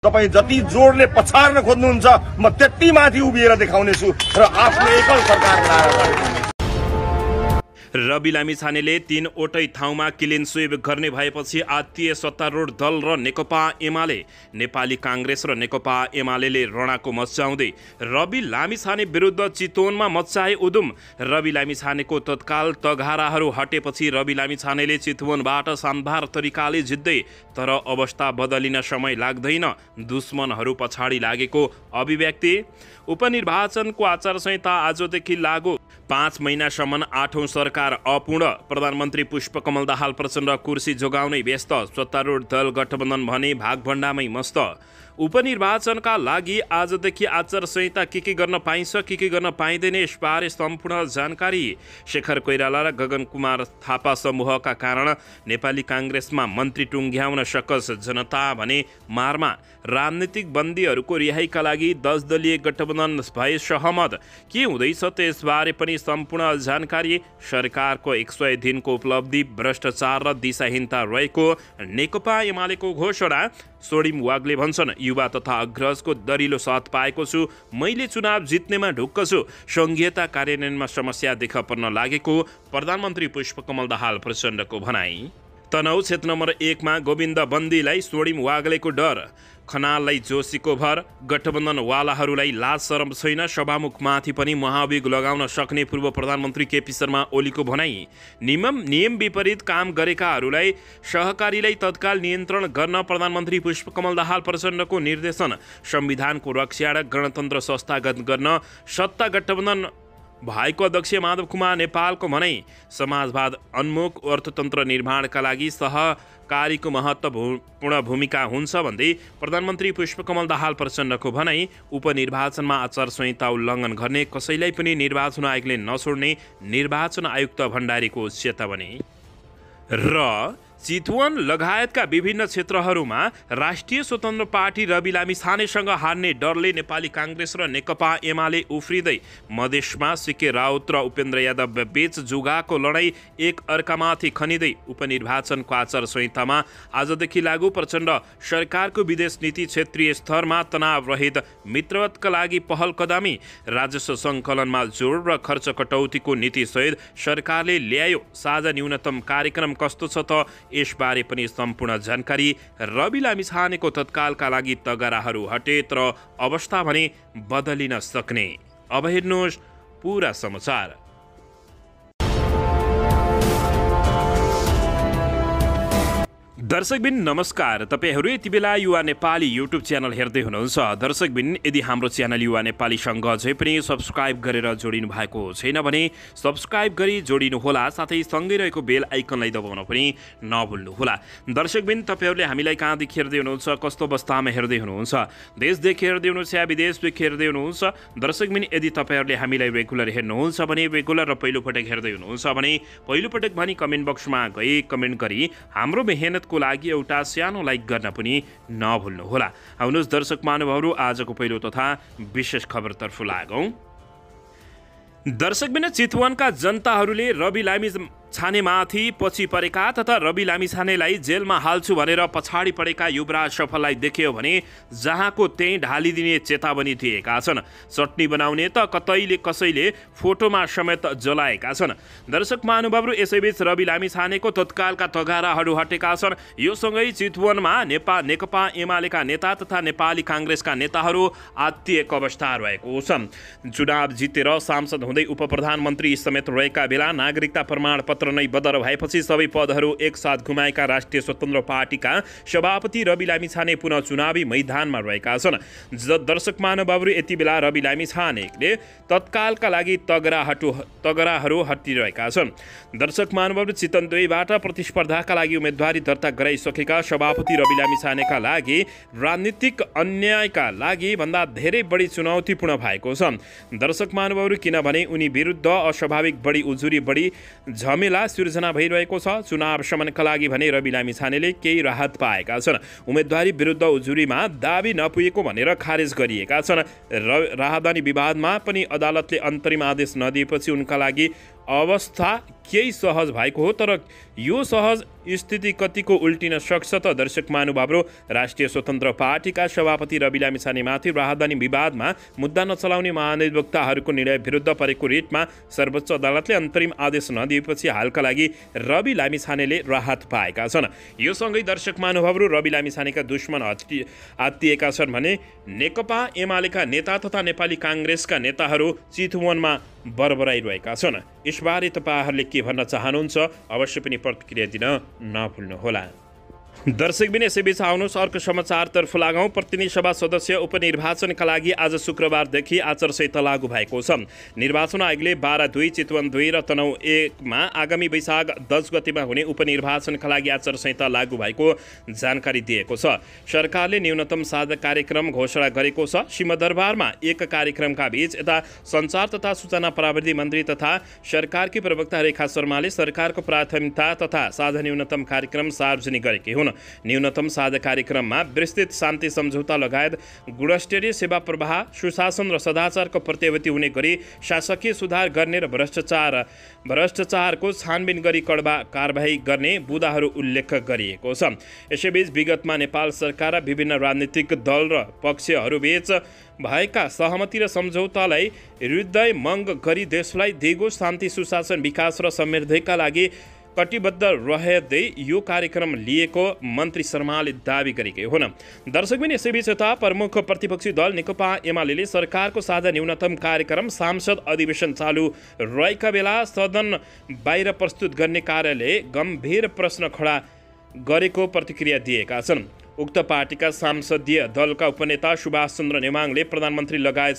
तपाईं जति जोडले पछार्न खोज्नुहुन्छ म त्यति माथि उभिएर देखाउनेछु र आफ्नो एकल सरकार नारा रवि लामिछानेले 3वटै ठाउँमा क्लिन स्वीप गर्ने भएपछि आत्तीय सत्तारूढ दल र नेकपा एमाले नेपाली काङ्ग्रेस र नेकपा एमाले रणाको मच्चाउँदै रवि लामिछाने विरुद्ध चितवनमा मच्चाए उदुम। रवि लामिछानेको तत्काल तगाराहरू हटेपछि रवि लामिछानेले चितवनबाट शानदार तरिकाले जित्दै, तर अवस्था बदलिन समय लाग्दैन। दुश्मनहरू पछाडि लागेको अभिव्यक्ति। उपनिर्वाचनको आचार संहिता आजदेखि लागू। 5 महिनासम्म 8औं सरकार अपूर्ण। प्रधानमन्त्री पुष्पकमल दाहाल प्रचण्ड कुर्सी जोगाउनै व्यस्त। सत्तारूढ दल गठबन्धन भने भागभण्डामै मस्त। उपनिर्वाचनका लागि आजदेखि आचार संहिता के गर्न पाइन्छ के गर्न पाइँदैन यसबारे सम्पूर्ण जानकारी। शेखर कोइराला र गगन कुमार थापा समूहका कारण नेपाली काङ्ग्रेसमा मन्त्री टुङ्ग्याउन सकस जनता भने मारमा। राजनीतिक बन्दीहरूको रिहाईका लागि 10 दलीय गठबन्धन भए सहमत। के हुँदैछ त्यसबारे पनि सम्पूर्ण जानकारी। सरकारको 100 दिनको उपलब्धि, भ्रष्टाचार र दिशाहीनता रहेको नेकपा एमालेको घोषणा। सोडिम वागले भन्छन्, युवा तथा अग्रजको दरिलो साथ पाएको छु। मैले चुनाव जित्नेमा ढुक्क छु। संघीयता कार्यान्वयनमा समस्या देखा पर्न लागेको प्रधानमन्त्री पुष्पकमल दाहाल प्रचण्डको भनाई। तनहुँ क्षेत्र नम्बर 1 मा गोविन्द बन्दीलाई सोडिम वागलेको डर। खनाललाई जोशीको भर। गठबन्धनवालाहरूलाई लाज शरम छैन। सभामुखमाथि पनि महाभियोग लगाउन सक्ने पूर्व प्रधानमन्त्री केपी शर्मा ओलीको भनाई। नियम विपरीत काम गरेकाहरूलाई सहकारीलाई तत्काल नियन्त्रण गर्न प्रधानमन्त्री पुष्पकमल दाहाल प्रचण्डको निर्देशन। संविधानको रक्षा र गणतन्त्र संस्थागत गर्न सत्ता गठबन्धन भएको अध्यक्ष माधव कुमार नेपालको भनाई। समाजवाद उन्मुख अर्थतन्त्र निर्माणका लागि सहकारीको महत्त्वपूर्ण भूमिका हुन्छ भन्दै प्रधानमन्त्री पुष्पकमल दाहाल प्रचण्डको भनाई। उपनिर्वाचनमा आचार संहिता उल्लङ्घन गर्ने कसैलाई पनि निर्वाचन आयोगले नछोड्ने निर्वाचन आयुक्त भण्डारीको चेतावनी। र चितवन लगायतका विभिन्न क्षेत्रहरूमा राष्ट्रिय स्वतन्त्र पार्टी रवि लामिछानेसँग हार्ने डरले नेपाली काङ्ग्रेस र नेकपा एमाले उफ्रिँदै मधेसमा सिके राउत र उपेन्द्र यादव बीच जुगाको लडाईँ एक अर्कामाथि खनिँदै उपनिर्वाचनको आचार संहितामा आजदेखि लागू। प्रचण्ड सरकारको विदेश नीति क्षेत्रीय स्तरमा तनाव रहित मित्रवतका लागि पहल कदमी। राजस्व सङ्कलनमा जोड र खर्च कटौतीको नीतिसहित सरकारले ल्यायो साझा न्यूनतम कार्यक्रम। कस्तो छ त यसबारे पनि सम्पूर्ण जानकारी। रवि लामिछानेको तत्कालका लागि तगाराहरू हटे, तर अवस्था भने बदलिन सक्ने। अब हेर्नुहोस् पुरा समाचार। दर्शकबिन नमस्कार। तपाईहरू यति बेला युवा नेपाली युट्युब च्यानल हेर्दै हुनुहुन्छ। दर्शकबिन यदि हाम्रो च्यानल युवा नेपालीसँग अझै पनि सब्स्क्राइब गरेर जोडिनु भएको छैन भने सब्स्क्राइब गरी जोडिनुहोला, साथै सँगै रहेको बेल आइकनलाई दबाउन पनि नभुल्नुहोला। दर्शकबिन तपाईहरूले हामीलाई कहाँदेखि हेर्दै हुनुहुन्छ, कस्तो अवस्थामा हेर्दै हुनुहुन्छ, देशदेखि हेर्दै हुनुहुन्छ या विदेशदेखि हेर्दै हुनुहुन्छ। दर्शकबिन यदि तपाईहरूले हामीलाई रेगुलर हेर्नुहुन्छ भने रेगुलर र पहिलोपटक हेर्दै हुनुहुन्छ भने पहिलोपटक भनी कमेन्ट बक्समा गई कमेन्ट गरी हाम्रो मेहनतको लागि एउटा सानो लाइक गर्न पनि नभुल्नुहोला। आउनुहोस् दर्शक महानुभावहरू, आजको पहिलो तथा विशेष खबरतर्फ लागौं। दर्शकबिन चितवनका जनताहरूले रवि लामिछानेमाथि पछि परेका तथा रवि लामिछानेलाई जेलमा हाल्छु भनेर पछाडि परेका युवराज सफललाई देख्यो भने जहाँको त्यही ढालिदिने चेतावनी दिएका छन्। चटनी बनाउने त कसैले फोटोमा समेत जलाएका छन्। दर्शक महानुभावहरू, यसैबीच रवि लामिछानेको तत्कालका तगाराहरू हटेका छन्। यो सँगै चितवनमा नेकपा एमालेका नेता तथा नेपाली काङ्ग्रेसका नेताहरू आत्तिएको अवस्था रहेको छ। चुनाव जितेर सांसद हुँदै उपप्रधानमन्त्री समेत रहेका बेला नागरिकता प्रमाणपत्र नै बदर भएपछि सबै पदहरू एकसाथ गुमाएका राष्ट्रिय स्वतन्त्र पार्टीका सभापति रवि लामिछाने पुनः चुनावी मैदानमा रहेका छन्। दर्शक महानुभावहरू, यति बेला रवि लामिछानेले तत्कालका लागि तगराहरू हटिरहेका छन्। दर्शक महानुभावहरू, चितवन 2 बाट प्रतिस्पर्धाका लागि उम्मेदवारी दर्ता गराइसकेका सभापति रवि लामिछानेका लागि राजनीतिक अन्यायका लागि भन्दा धेरै बढी चुनौतीपूर्ण भएको छ। दर्शक महानुभावहरू, किनभने उनी विरुद्ध अस्वाभाविक बढी उजुरी बढी झमेला सिर्जना भइरहेको छ। चुनाव शमनका लागि भने रवि लामिछानेले केही राहत पाएका छन्। उम्मेदवारी विरुद्ध उजुरीमा दाबी नपुगेको भनेर खारेज गरिएका छन्। राहदानी विवादमा पनि अदालतले अन्तरिम आदेश नदिएपछि उनका लागि अवस्था केही सहज भएको हो, तर यो सहज स्थिति कतिको उल्टिन सक्छ त दर्शक महानुभाव र राष्ट्रिय स्वतन्त्र पार्टीका सभापति रवि लामिछानेमाथि राहदानी विवादमा मुद्दा नचलाउने महाधिवक्ताहरूको निर्णय विरुद्ध परेको रिटमा सर्वोच्च अदालतले अन्तरिम आदेश नदिएपछि हालका लागि रवि लामिछानेले राहत पाएका छन्। यो सँगै दर्शक महानुभाव र रवि लामिछानेका दुश्मन हत्तिएका छन् भने नेकपा एमालेका नेता तथा नेपाली काङ्ग्रेसका नेताहरू चितवनमा बरबराइरहेका छन्। यसबारे तपाईँहरूले के भन्न चाहनुहुन्छ अवश्य पनि प्रतिक्रिया दिन नभुल्नुहोला। दर्शकबिन यसैबीच आउनुहोस् अर्को समाचारतर्फ लागौँ। प्रतिनिधि सभा सदस्य उपनिर्वाचनका लागि आज शुक्रबारदेखि आचार संहिता लागू भएको छ। निर्वाचन आयोगले 12/2, चितवन 2 र तनहुँ 1मा आगामी वैशाख 10 गतेमा हुने उपनिर्वाचनका लागि आचार संहिता लागू भएको जानकारी दिएको छ। सरकारले न्यूनतम साझा कार्यक्रम घोषणा गरेको छ। सिंहदरबारमा एक कार्यक्रमका बीच यता सञ्चार तथा सूचना प्रविधि मन्त्री तथा सरकारकी प्रवक्ता रेखा शर्माले सरकारको प्राथमिकता तथा साझा न्यूनतम कार्यक्रम सार्वजनिक गरेकी हुन्। न्यूनतम साझा कार्यक्रममा विस्तृत शान्ति सम्झौता लगायत गुणस्तरीय सेवा प्रवाह, सुशासन र सदाचारको प्रत्याभूति हुने गरी शासकीय सुधार गर्ने र भ्रष्टाचारको छानबिन गरी कडवा कारबाही गर्ने बुँदाहरू उल्लेख गरिएको छ। यसैबीच विगतमा नेपाल सरकार र विभिन्न राजनीतिक दल र पक्षहरूबीच भएका सहमति र सम्झौतालाई हृदय मङ्ग गरी देशलाई दिगो शान्ति, सुशासन, विकास र समृद्धिका लागि कटिबद्ध रहँदै यो कार्यक्रम लिएको मन्त्री शर्माले दावी गरेकै हुन्। दर्शकबिन यसैबीच यता प्रमुख प्रतिपक्षी दल नेकपा एमाले सरकारको साझा न्यूनतम कार्यक्रम सांसद अधिवेशन चालु रहेका बेला सदन बाहिर प्रस्तुत गर्ने कार्यले गम्भीर प्रश्न खडा गरेको प्रतिक्रिया दिएका छन्। उक्त पार्टीका संसदीय दलका उपनेता सुभाष चन्द्र नेमाङले प्रधानमन्त्री लगायत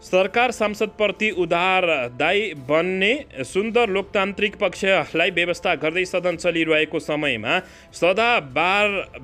सरकार सांसदप्रति उदारदायी बन्ने सुन्दर लोकतान्त्रिक पक्षलाई व्यवस्था गर्दै सदन चलिरहेको समयमा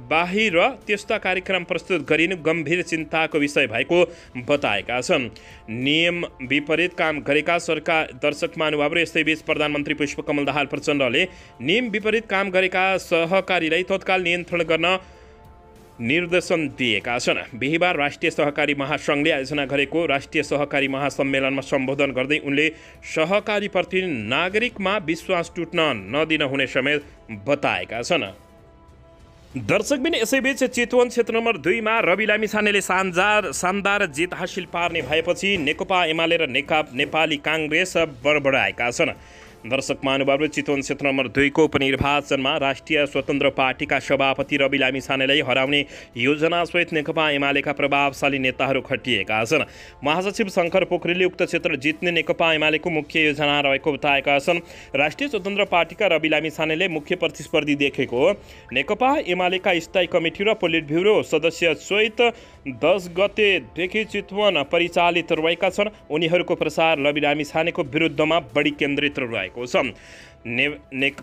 बाहिर त्यस्ता कार्यक्रम प्रस्तुत गरिनु गम्भीर चिन्ताको विषय भएको बताएका छन्। नियम विपरीत काम गरेका सरकार दर्शक महानुभाव यसैबीच प्रधानमन्त्री पुष्पकमल दाहाल प्रचण्डले नियम विपरीत काम गरेका सहकारीलाई तत्काल नियन्त्रण गर्न निर्देशन दिएका छन्। बिहिबार राष्ट्रिय सहकारी महासङ्घले आयोजना गरेको राष्ट्रिय सहकारी महासम्मेलनमा सम्बोधन गर्दै उनले सहकारीप्रति नागरिकमा विश्वास टुट्न नदिन हुने समेत बताएका छन्। दर्शकबिन यसैबीच चितवन क्षेत्र नम्बर 2मा रवि लामिछानेले शानदार जित हासिल पार्ने भएपछि नेकपा एमाले र नेपाली काङ्ग्रेस बरबराएका छन्। दर्शक महानुभाव चितवन क्षेत्र नम्बर 2 को उपनिर्वाचनमा राष्ट्रिय स्वतन्त्र पार्टीका सभापति रवि लामिछानेलाई हराउने योजनासहित नेकपा एमालेका प्रभावशाली नेताहरू खटिएका छन्। महासचिव शङ्कर पोखरेलले उक्त क्षेत्र जित्ने नेकपा एमालेको मुख्य योजना रहेको बताएका छन्। राष्ट्रिय स्वतन्त्र पार्टीका रवि लामिछानेले मुख्य प्रतिस्पर्धी देखेको नेकपा एमालेका स्थायी कमिटी र पोलिट ब्युरो सदस्य सहित 10 गतेदेखि चितवन परिचालित रहेका छन्। उनीहरूको प्रसार रवि लामिछानेको विरुद्धमा बढी केन्द्रित रहेको छ।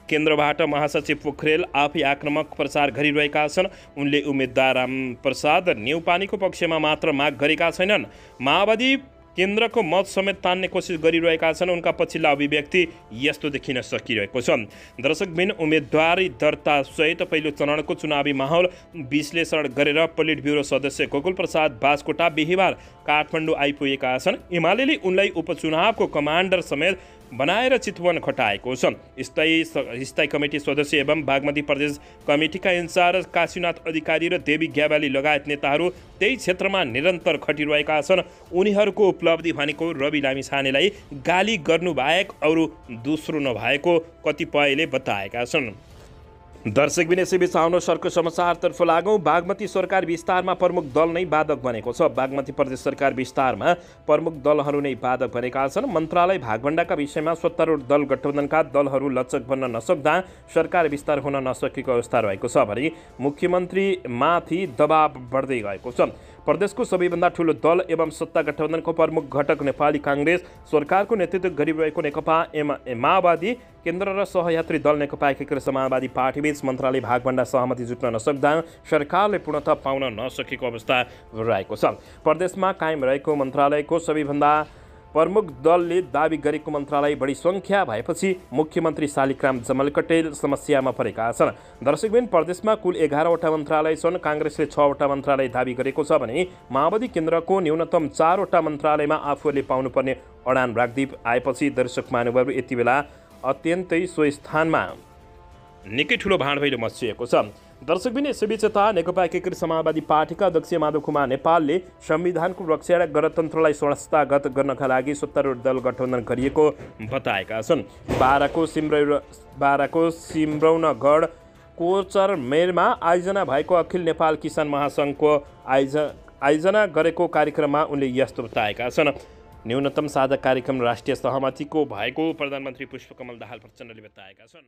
केन्द्रबाट महासचिव पोखरेल आफै आक्रामक प्रचार गरिरहेका छन्। उनले उम्मेद्वार रामप्रसाद न्यौपानेको पक्षमा मात्र माग गरेका छैनन्, माओवादी केन्द्रको मत समेत तान्ने कोसिस गरिरहेका छन्। उनका पछिल्ला अभिव्यक्ति यस्तो देखिन सकिरहेको छ। दर्शकबिन उम्मेदवारी दर्ता सहित पहिलो चरणको चुनावी माहौल विश्लेषण गरेर पोलिट ब्युरो सदस्य गोकुल प्रसाद बाजकोटा बिहिबार काठमाडौँ आइपुगेका छन्। एमालेले उनलाई उपचुनावको कमान्डर समेत बनाएर चितवन खटाएको छ। स्थायी कमिटी सदस्य एवं बागमती प्रदेश कमिटीका इन्चार्ज काशीनाथ अधिकारी र देवी ग्यावाली लगायत नेताहरू त्यही क्षेत्रमा निरन्तर खटिरहेका छन्। उनीहरूको उपलब्धि भनेको रवि लामिछानेलाई गाली गर्नुबाहेक अरू दोस्रो नभएको कतिपयले बताएका छन्। दर्शकबिन यसैबीच आउनुहोस् अर्को समाचारतर्फ लागौँ। बागमती सरकार विस्तारमा प्रमुख दल नै बाधक बनेको छ। बागमती प्रदेश सरकार विस्तारमा प्रमुख दलहरू नै बाधक बनेका छन्। मन्त्रालय भागभण्डाका विषयमा सत्तारूढ दल गठबन्धनका दलहरू लचक बन्न नसक्दा सरकार विस्तार हुन नसकेको अवस्था रहेको छ भने मुख्यमन्त्रीमाथि दबाव बढ्दै गएको छ। प्रदेशको सबैभन्दा ठूलो दल एवं सत्ता गठबन्धनको प्रमुख घटक नेपाली काङ्ग्रेस सरकारको नेतृत्व गरिरहेको नेकपा माओवादी केन्द्र र सहयात्री दल नेकपा एकीकृत समाजवादी पार्टीबीच मन्त्रालय भागभण्डा सहमति जुट्न नसक्दा सरकारले पूर्णतः पाउन नसकेको अवस्था रहेको छ। प्रदेशमा कायम रहेको मन्त्रालयको सबैभन्दा प्रमुख दलले दाबी गरेको मन्त्रालय बढी सङ्ख्या भएपछि मुख्यमन्त्री शालिग्राम जमल कटेल समस्यामा परेका छन्। दर्शकबिन, प्रदेशमा कुल 11वटा मन्त्रालय छन्। काङ्ग्रेसले 6वटा मन्त्रालय दाबी गरेको छ भने माओवादी केन्द्रको न्यूनतम 4वटा मन्त्रालयमा आफूहरूले पाउनुपर्ने अडान राख्दै आएपछि दर्शक महानुभाव यति बेला अत्यन्तै सो स्थानमा निकै ठुलो भाँडभैलो मचिएको छ। दर्शकबिन, यसैबीच यता नेकपा एकीकृत समाजवादी पार्टीका अध्यक्ष माधव कुमार नेपालले संविधानको रक्षा र गणतन्त्रलाई संस्थागत गर्नका लागि सत्तारूढ दल गठबन्धन गरिएको बताएका छन्। बाराको सिम्रौनगढ कोचरमेरमा आयोजना भएको अखिल नेपाल किसान महासङ्घको आयोजना गरेको कार्यक्रममा उनले यस्तो बताएका छन्। न्यूनतम साझा कार्यक्रम राष्ट्रिय सहमतिको भएको प्रधानमन्त्री पुष्पकमल दाहाल प्रचण्डले बताएका छन्।